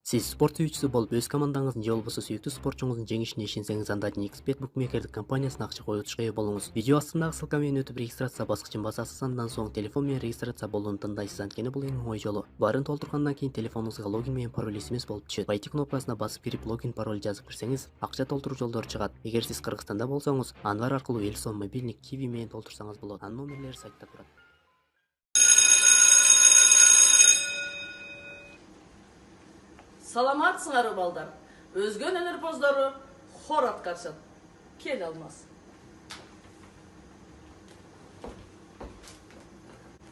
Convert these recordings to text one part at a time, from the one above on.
Siz sport sүйүүчүсү болуп, өз командаңыздын же болбосо сүйүктүү спортчуңуздун жеңишине ишенсеңиз, анда Xbet букмекерлик компаниясына акча коюутушка ээ болуңуз. Видео астындагы ссылка менен өтүп регистрация баскычын басасыз, андан соң телефон менен регистрация болууну тандайсыз. Анткени бул эң оңой жолу. Баарын толтургандан кийин телефонуңузга логин менен пароль смс болуп түшөт. Войти кнопкасына басып кирип логин пароль жазып кирсеңиз, акча толтуруу жолдору чыгат. Эгер сиз Кыргызстанда болсоңуз, Анвар аркылуу Элсон мобилник Kiwi менен толтурсаңыз болот. Анын номерлери сайтта турат. Саламатсыңар балдар. Өзгөн өнөрпоздору хор аткарышат. Кел Алмаз.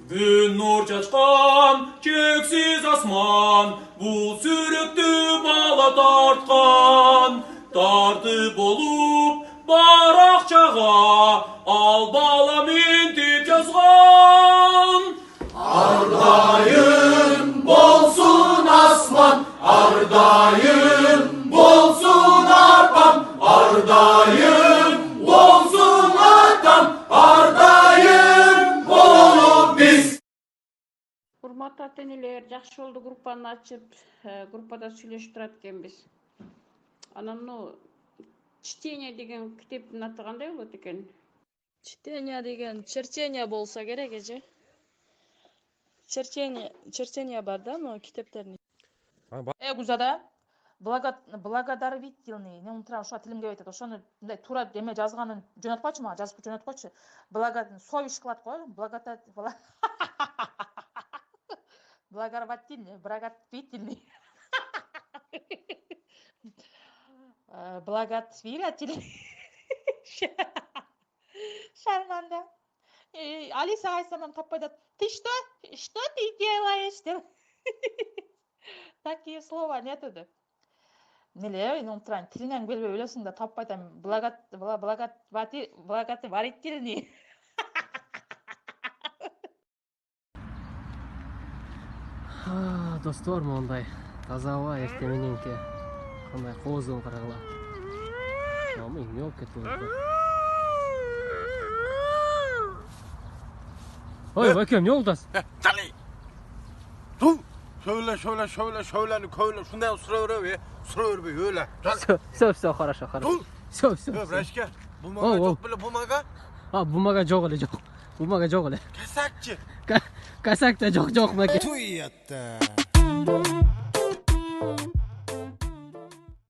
Gün nur çaçkan, çeksiz asman, bu sürüktü bala tartkan. Tartıp olup barakçağa, al bala mintip yazgan. Ardayım bolsun asman, ardayım bolsun arpam, ardayım bolsun atam, ardayım bolup biz. Урматтуу ата-энелер, жакшы болду группаны ачып, группада сүйлөшүп турат экенбиз. Анан чтение деген китептин аты кандай болот экен? Чтение деген черчение болса керек эже. Черчение бар да, но китептерин. Гузада благодарительный. Не унутра ошо тилимге айтат. Ошону мындай туура деме жазганын жөнөткойчу мага, жазып жөнөткойчу. Совиш кылат го. Благовательный. Благотворительный. Шарманда. Алиса айтсам таппай атат. Ты что? Что ты делаешь? Такие слова нету да. Неле, унутран, тилиңен белбей өлөсүң да таппай атам. Благотворительный. Достор мондай таза аба эрте мененки кандай коозун карагыла. Ама эмне кетип атат? Ой, бакем, эмне болду? Жали. Ду. Şöyle köyle şundan sıra verbe öyle. Все, хорошо. Все. Brashka. Bumaga yok bile bumaga. Bumaga жок эле, жок. Bumaga жок эле. Kasakçı. Kasakta жок, баке. Туй ятта.